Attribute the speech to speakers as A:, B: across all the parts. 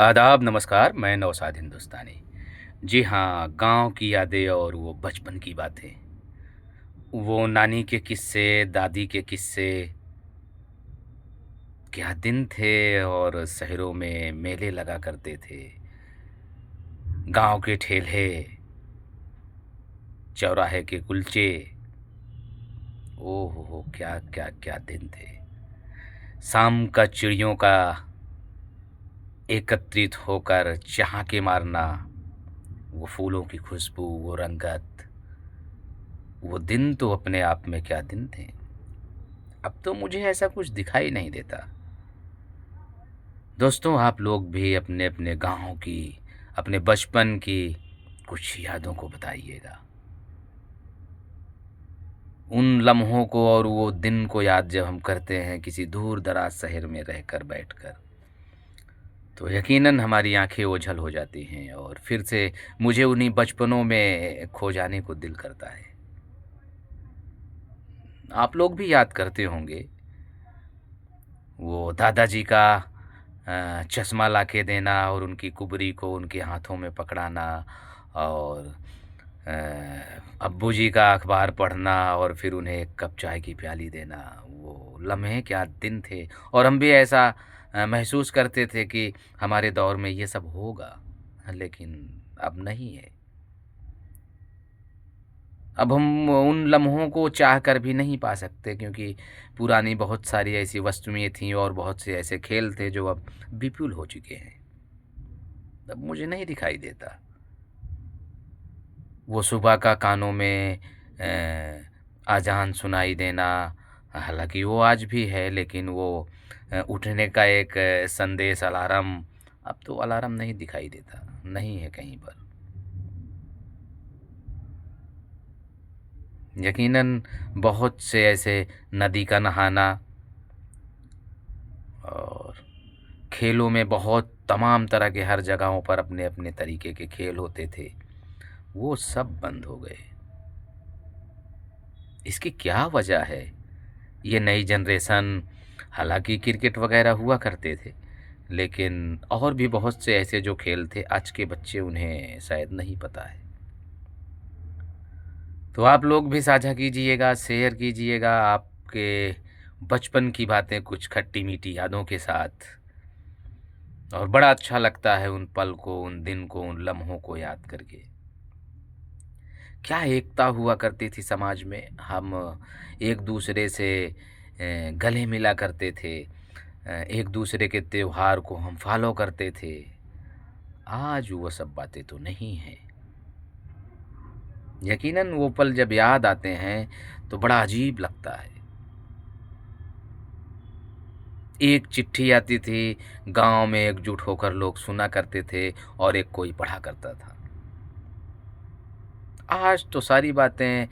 A: आदाब नमस्कार, मैं नौशाद हिंदुस्तानी। जी हाँ, गाँव की यादें और वो बचपन की बातें, वो नानी के किस्से, दादी के किस्से, क्या दिन थे और शहरों में मेले लगा करते थे। गाँव के ठेले, चौराहे के कुलचे, ओह हो! क्या, क्या, क्या दिन थे। शाम का चिड़ियों का एकत्रित होकर चहाके मारना, वो फूलों की खुशबू, वो रंगत, वो दिन तो अपने आप में क्या दिन थे। अब तो मुझे ऐसा कुछ दिखाई नहीं देता। दोस्तों, आप लोग भी अपने-अपने गाँव की, अपने बचपन की कुछ यादों को बताइएगा। उन लम्हों को और वो दिन को याद जब हम करते हैं किसी दूर-दराज शहर में रहकर बैठकर, तो यकीनन हमारी आँखें ओझल हो जाती हैं और फिर से मुझे उन्हीं बचपनों में खो जाने को दिल करता है। आप लोग भी याद करते होंगे, वो दादाजी का चश्मा लाके देना और उनकी कुबरी को उनके हाथों में पकड़ाना और अ, अब्बूजी का अखबार पढ़ना और फिर उन्हें एक कप चाय की प्याली देना, वो लम्हे क्या दिन थे। और हम भी ऐसा महसूस करते थे कि हमारे दौर में ये सब होगा, लेकिन अब नहीं है। अब हम उन लम्हों को चाह कर भी नहीं पा सकते क्योंकि पुरानी बहुत सारी ऐसी वस्तुएँ थीं और बहुत से ऐसे खेल थे जो अब विपुल हो चुके हैं। अब मुझे नहीं दिखाई देता। वो सुबह का कानों में अज़ान सुनाई देना, हालाँकि वो आज भी है लेकिन वो उठने का एक संदेश अलार्म, अब तो अलार्म नहीं दिखाई देता, नहीं है कहीं पर। यकीनन बहुत से ऐसे नदी का नहाना और खेलों में बहुत तमाम तरह के हर जगहों पर अपने-अपने तरीके के खेल होते थे, वो सब बंद हो गए। इसकी क्या वजह है? ये नई जनरेशन, हालाँकि क्रिकेट वगैरह हुआ करते थे, लेकिन और भी बहुत से ऐसे जो खेल थे आज के बच्चे उन्हें शायद नहीं पता है। तो आप लोग भी साझा कीजिएगा, शेयर कीजिएगा आपके बचपन की बातें कुछ खट्टी-मीठी यादों के साथ। और बड़ा अच्छा लगता है उन पल को, उन दिन को, उन लम्हों को याद करके। क्या एकता हुआ करती थी समाज में, हम एक-दूसरे से गले मिला करते थे, एक-दूसरे के त्योहार को हम फ़ॉलो करते थे। आज वो सब बातें तो नहीं हैं। यकीनन वो पल जब याद आते हैं, तो बड़ा अजीब लगता है। एक चिट्ठी आती थी, गाँव में एकजुट होकर लोग सुना करते थे और एक कोई पढ़ा करता था। आज तो सारी बातें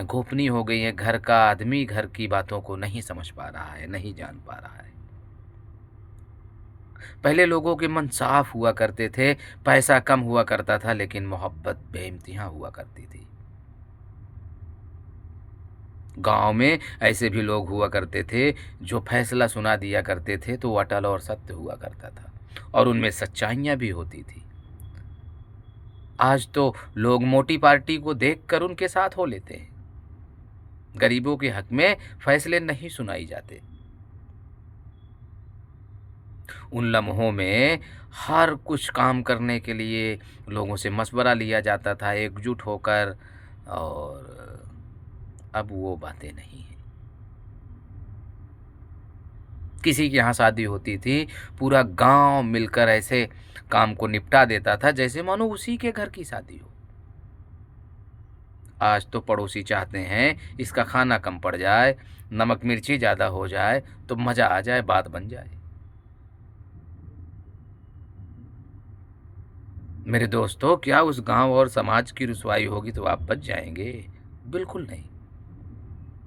A: गोपनीय हो गई हैं, घर का आदमी घर की बातों को नहीं समझ पा रहा है, नहीं जान पा रहा है। पहले लोगों के मन साफ हुआ करते थे, पैसा कम हुआ करता था लेकिन मोहब्बत बेइंतहा हुआ करती थी। गाँव में ऐसे भी लोग हुआ करते थे, जो फैसला सुना दिया करते थे तो अटल और सत्य हुआ करता था और उनमें सच्चाइयाँ भी होती थी। आज तो लोग मोटी पार्टी को देखकर उनके साथ हो लेते हैं। गरीबों के हक में फैसले नहीं सुनाई जाते। उन लम्हों में हर कुछ काम करने के लिए लोगों से मशवरा लिया जाता था एकजुट होकर, और अब वो बातें नहीं हैं। किसी के यहाँ शादी होती थी, पूरा गाँव मिलकर ऐसे काम को निपटा देता था जैसे मानो उसी के घर की शादी हो। आज तो पड़ोसी चाहते हैं इसका खाना कम पड़ जाए, नमक मिर्ची ज़्यादा हो जाए तो मज़ा आ जाए, बात बन जाए। मेरे दोस्तों, क्या उस गाँव और समाज की रुसवाई होगी तो आप बच जाएँगे? बिल्कुल नहीं।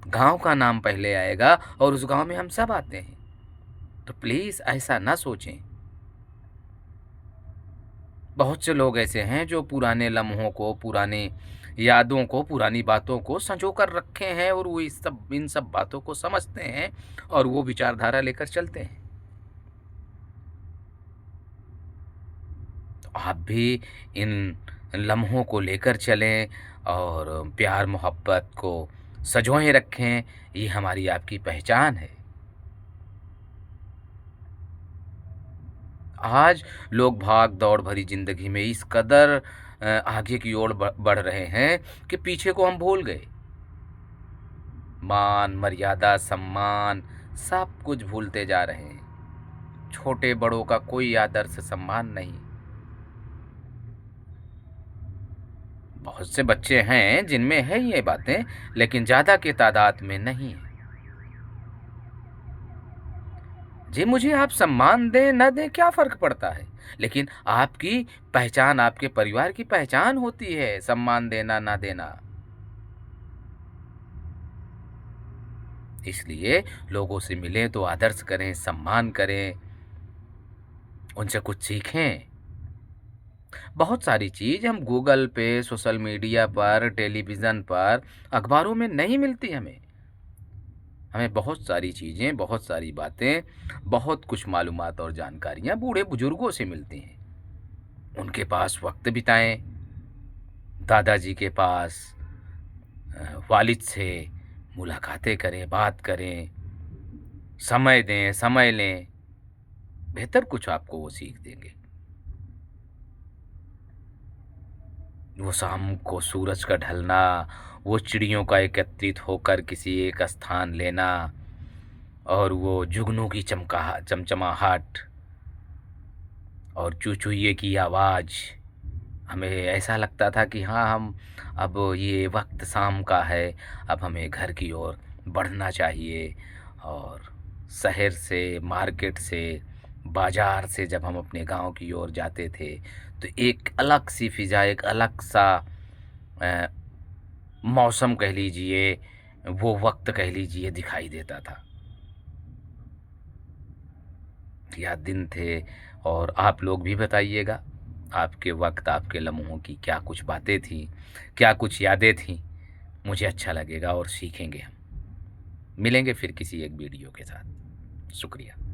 A: गाँव का नाम पहले आएगा और उस गाँव में हम सब आते हैं। तो प्लीज़ ऐसा ना सोचें। बहुत से लोग ऐसे हैं जो पुराने लम्हों को, पुरानी यादों को, पुरानी बातों को सँजो कर रखे हैं और वो इस सब इन सब बातों को समझते हैं और वो विचारधारा लेकर चलते हैं। तो आप भी इन लम्हों को लेकर चलें और प्यार मोहब्बत को सँजोए रखें, ये हमारी आपकी पहचान है। आज लोग भाग-दौड़ भरी ज़िंदगी में इस कदर आगे की ओर बढ़ रहे हैं कि पीछे को हम भूल गए। मान, मर्यादा, सम्मान सब कुछ भूलते जा रहे हैं। छोटे-बड़ों का कोई आदर्श सम्मान नहीं। बहुत से बच्चे हैं जिनमें है ये बातें, लेकिन ज़्यादा की तादाद में नहीं है। जी, मुझे आप सम्मान दें, ना दें क्या फ़र्क पड़ता है? लेकिन आपकी पहचान, आपके परिवार की पहचान होती है सम्मान देना, ना देना। इसलिए लोगों से मिलें तो आदर्श करें, सम्मान करें, उनसे कुछ सीखें। बहुत सारी चीज़ हम गूगल पे, सोशल मीडिया पर, टेलीविज़न पर, अखबारों में नहीं मिलती हमें। हमें बहुत सारी चीज़ें, बहुत सारी बातें, बहुत कुछ मालूमात और जानकारियाँ बूढ़े-बुजुर्गों से मिलती हैं। उनके पास वक़्त बिताएँ, दादाजी के पास वालिद से मुलाकातें करें, बात करें, समय दें, समय लें, बेहतर कुछ आपको वो सीख देंगे। वो शाम को सूरज का ढलना, वो चिड़ियों का एकत्रित होकर किसी एक स्थान लेना और वो जुगनू की चमचमाहट और चूचूइये की आवाज़, हमें ऐसा लगता था कि हाँ, हम अब ये वक़्त शाम का है, अब हमें घर की ओर बढ़ना चाहिए। और शहर से, मार्केट से, बाज़ार से जब हम अपने गाँव की ओर जाते थे, तो एक अलग-सी फ़िज़ा, एक अलग-सा अ, मौसम कह लीजिए, वो वक़्त कह लीजिए दिखाई देता था। क्या दिन थे। और आप लोग भी बताइएगा, आपके वक़्त, आपके लम्हों की क्या कुछ बातें थीं, क्या कुछ यादें थीं? मुझे अच्छा लगेगा और सीखेंगे हम। मिलेंगे फिर किसी एक वीडियो के साथ। शुक्रिया।